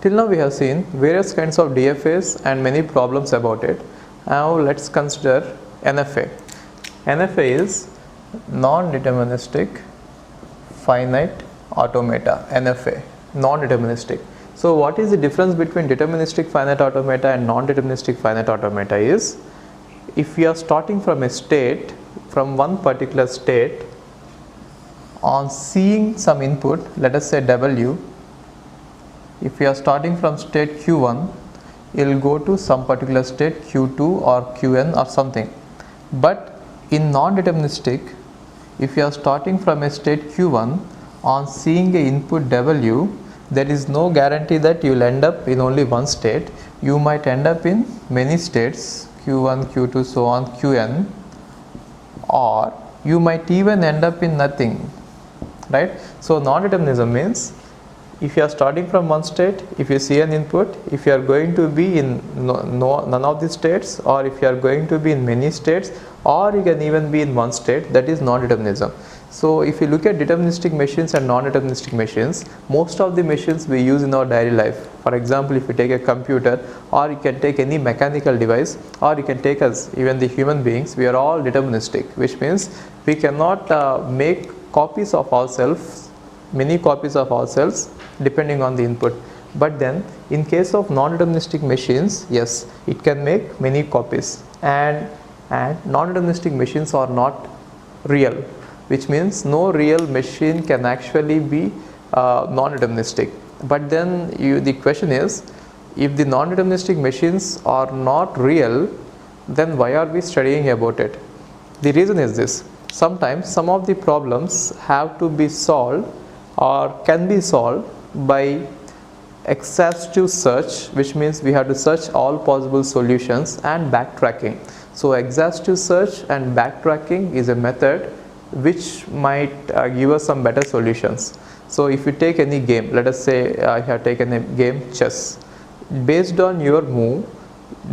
Till now we have seen various kinds of DFAs and many problems about it. Now let's consider NFA. NFA is non-deterministic finite automata. NFA, non-deterministic. So what is the difference between deterministic finite automata and non-deterministic finite automata is, if we are starting from a state, from one particular state, on seeing some input, let us say W, if we are starting from state Q1, it will go to some particular state Q2 or Qn or something. But in non-deterministic, if you are starting from a state Q1, on seeing a input W, there is no guarantee that you will end up in only one state. You might end up in many states, Q1, Q2, so on, Qn, or you might even end up in nothing, right? So non-determinism means, if you are starting from one state, if you see an input, if you are going to be in none of the states, or if you are going to be in many states, or you can even be in one state, that is non-determinism. So if you look at deterministic machines and non-deterministic machines, most of the machines we use in our daily life, for example, if you take a computer, or you can take any mechanical device, or you can take us, even the human beings, we are all deterministic, which means we cannot make copies of ourselves, many copies of ourselves, depending on the input. But then in case of non-deterministic machines, yes, it can make many copies, and non-deterministic machines are not real, which means no real machine can actually be non-deterministic. But then the question is, if the non-deterministic machines are not real, then why are we studying about it? The reason is this: sometimes some of the problems have to be solved or can be solved by exhaustive search, which means we have to search all possible solutions, and backtracking. So exhaustive search and backtracking is a method which might give us some better solutions. So if you take any game, let us say I have taken a game chess, based on your move,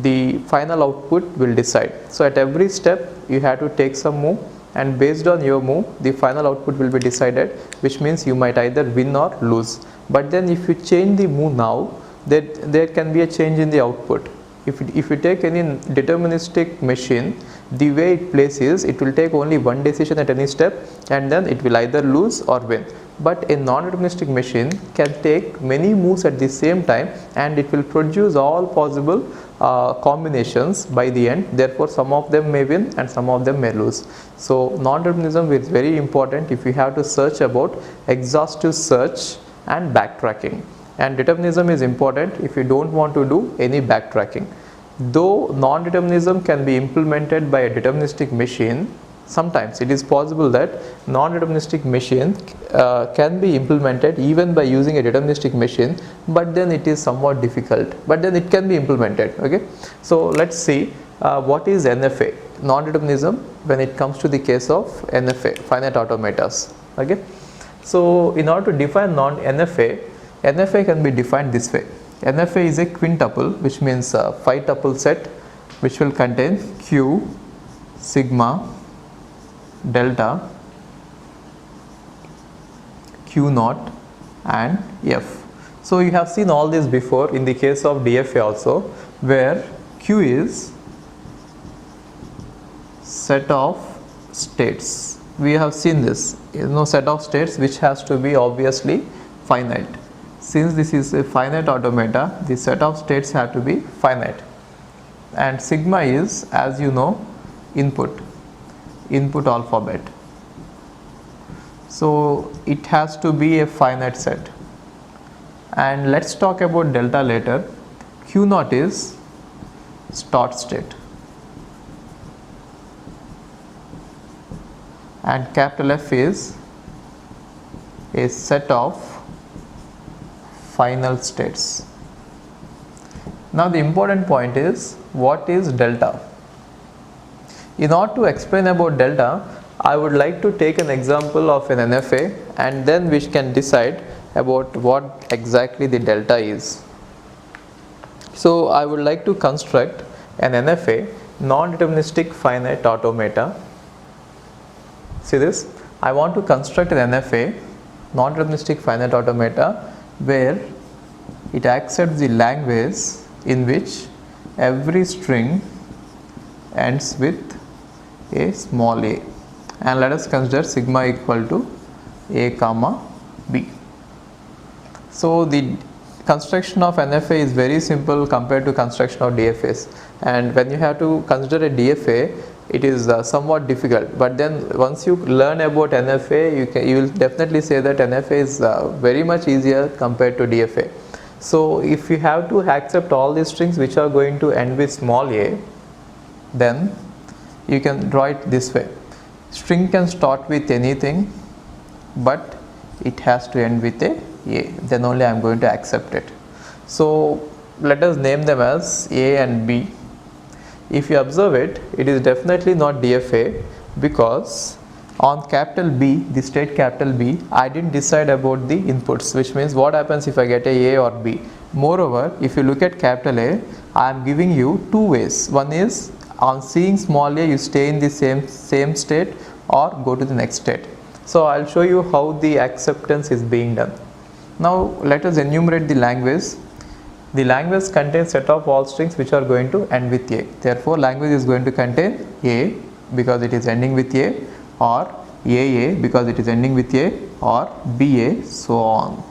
the final output will decide. So at every step you have to take some move, and based on your move, the final output will be decided, which means you might either win or lose. But then if you change the move now, there can be a change in the output. If you take any deterministic machine, the way it plays is, it will take only one decision at any step, and then it will either lose or win. But a non-deterministic machine can take many moves at the same time, and it will produce all possible combinations by the end. Therefore some of them may win and some of them may lose. So non-determinism is very important if you have to search about exhaustive search and backtracking, and determinism is important if you don't want to do any backtracking. Though non-determinism can be implemented by a deterministic machine, sometimes it is possible that non-deterministic machine can be implemented even by using a deterministic machine, but then it is somewhat difficult, but then it can be implemented. Okay, so let's see what is NFA, non-determinism, when it comes to the case of NFA, finite automatas. Okay, so in order to define NFA can be defined this way. NFA is a quintuple, which means a 5-tuple set, which will contain Q, sigma, delta, Q naught, and F. So you have seen all this before in the case of DFA also, where Q is set of states. We have seen this, set of states which has to be obviously finite. Since this is a finite automata, the set of states have to be finite. And sigma is, as you know, input alphabet. So it has to be a finite set. And let's talk about delta later. Q naught is start state, and capital F is a set of final states. Now the important point is, what is delta? In order to explain about delta, I would like to take an example of an NFA, and then we can decide about what exactly the delta is. So I would like to construct an NFA, non-deterministic finite automata. See this, I want to construct an NFA, non-deterministic finite automata, where it accepts the language in which every string ends with a small a, and let us consider sigma equal to a comma b. So the construction of NFA is very simple compared to construction of DFAs, and when you have to consider a DFA, it is somewhat difficult, but then once you learn about NFA, you will definitely say that NFA is very much easier compared to DFA. So if you have to accept all these strings which are going to end with small a, then you can draw it this way. String can start with anything, but it has to end with a, then only I am going to accept it. So let us name them as A and B. If you observe it, it is definitely not DFA, because on capital B, the state capital B, I didn't decide about the inputs, which means what happens if I get a or B. Moreover, if you look at capital A, I am giving you two ways. One is on seeing small a, you stay in the same state or go to the next state. So I'll show you how the acceptance is being done. Now let us enumerate the language. The language contains set of all strings which are going to end with a. Therefore, language is going to contain a because it is ending with a, or a because it is ending with a, or ba, so on.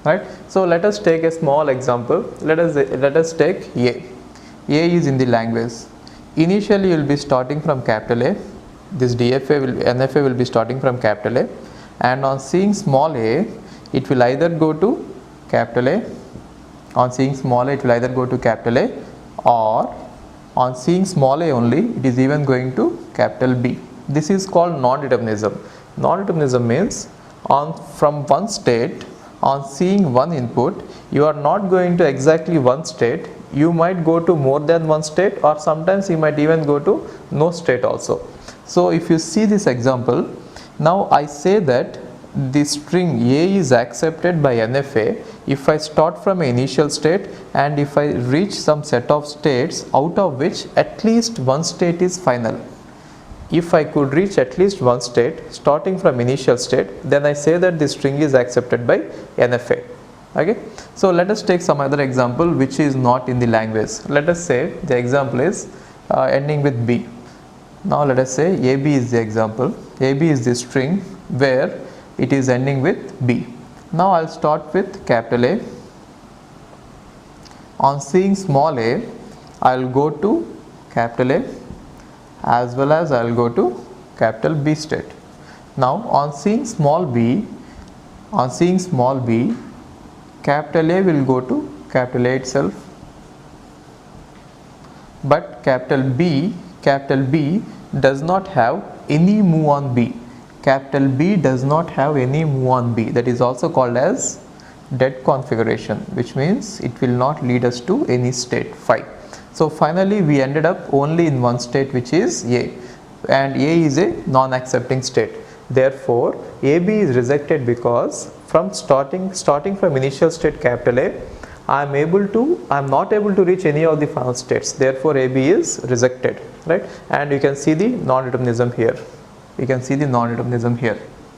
Right. So let us take a small example. Let us take a. A is in the language. Initially, you will be starting from capital A. This NFA will be starting from capital A, and on seeing small a, it will either go to capital A. On seeing small a, it will either go to capital A, or on seeing small a only, it is even going to capital B. This is called non-determinism. Non-determinism means from one state, on seeing one input, you are not going to exactly one state. You might go to more than one state, or sometimes you might even go to no state also. So if you see this example, now I say that the string A is accepted by NFA if I start from an initial state and if I reach some set of states out of which at least one state is final. If I could reach at least one state starting from initial state, then I say that the string is accepted by NFA. Okay. So let us take some other example which is not in the language. Let us say the example is ending with B. Now let us say AB is the example. AB is the string where it is ending with B. Now I'll start with capital A. On seeing small a, I'll go to capital A as well as I'll go to capital B state. Now on seeing small b, capital A will go to capital A itself, but capital B does not have any move on B. Capital B does not have any move on B. That is also called as dead configuration, which means it will not lead us to any state phi. So finally we ended up only in one state, which is A, and A is a non-accepting state. Therefore AB is rejected because from starting from initial state capital A, I am not able to reach any of the final states. Therefore AB is rejected, right? And you can see the non-determinism here.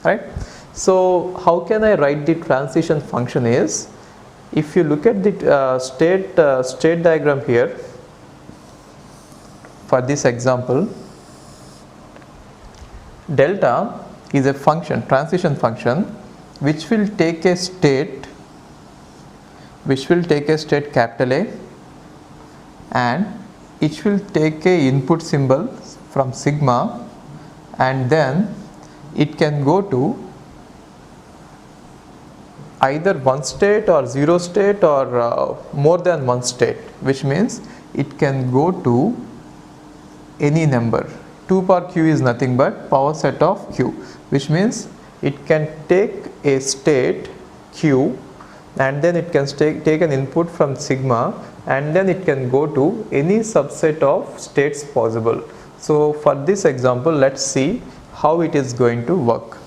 Right? So how can I write the transition function is, if you look at the state diagram here for this example, delta is a function, transition function, which will take a state capital A, and it will take a input symbol from sigma, and then it can go to either one state or zero state or more than one state, which means it can go to any number. 2 power q is nothing but power set of q, which means it can take a state q and then it can take an input from sigma, and then it can go to any subset of states possible. So for this example, let's see how it is going to work.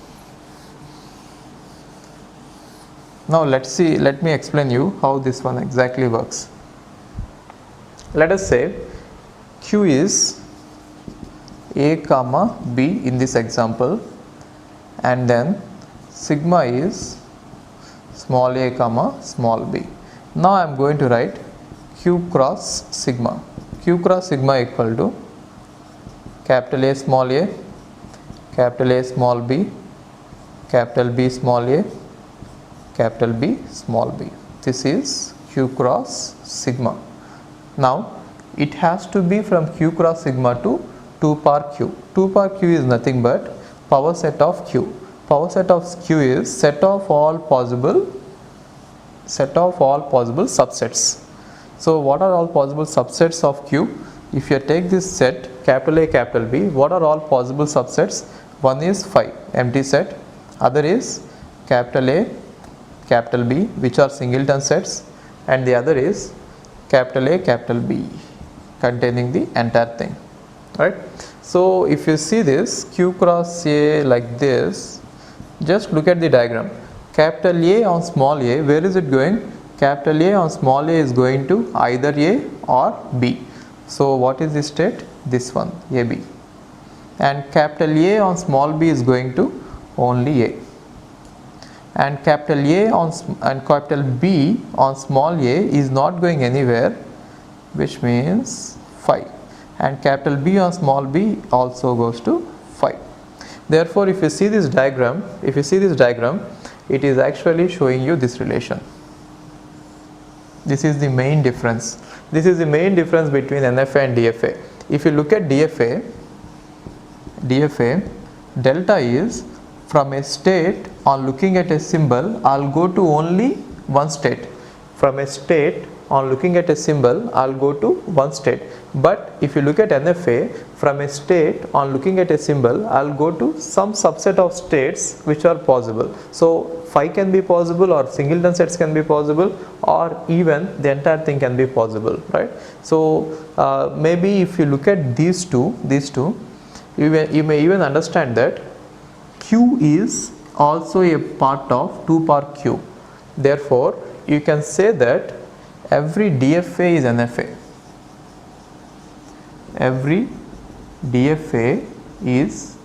Now let me explain you how this one exactly works. Let us say q is a comma b in this example, and then sigma is small a comma small b. Now I am going to write Q cross sigma. Q cross sigma equal to capital A, capital small b, capital B, capital B, small b. This is Q cross sigma. Now it has to be from Q cross sigma to 2 power Q. 2 power Q is nothing but power set of Q. Power set of Q is set of all possible subsets. So what are all possible subsets of Q? If you take this set capital A, capital B, what are all possible subsets? One is 5, empty set. Other is capital A, capital B, which are singleton sets, and the other is capital A, capital B, containing the entire thing, right? So if you see this Q cross A like this, just look at the diagram. Capital A on small a, where is it going? Capital A on small a is going to either A or B. So what is the state? This one, AB. And capital A on small b is going to only A. And capital A and capital B on small a is not going anywhere, which means 5. And capital B on small b also goes to 5. Therefore, if you see this diagram, it is actually showing you this relation. This is the main difference. This is the main difference between NFA and DFA. If you look at DFA, delta is from a state on looking at a symbol, I'll go to only one state. From a state on looking at a symbol, I'll go to one state. But if you look at NFA, from a state on looking at a symbol, I'll go to some subset of states which are possible. So 5 can be possible, or singleton sets can be possible, or even the entire thing can be possible, right? So maybe if you look at these two, you may even understand that Q is also a part of 2 power Q. Therefore, you can say that every DFA is NFA. Every DFA is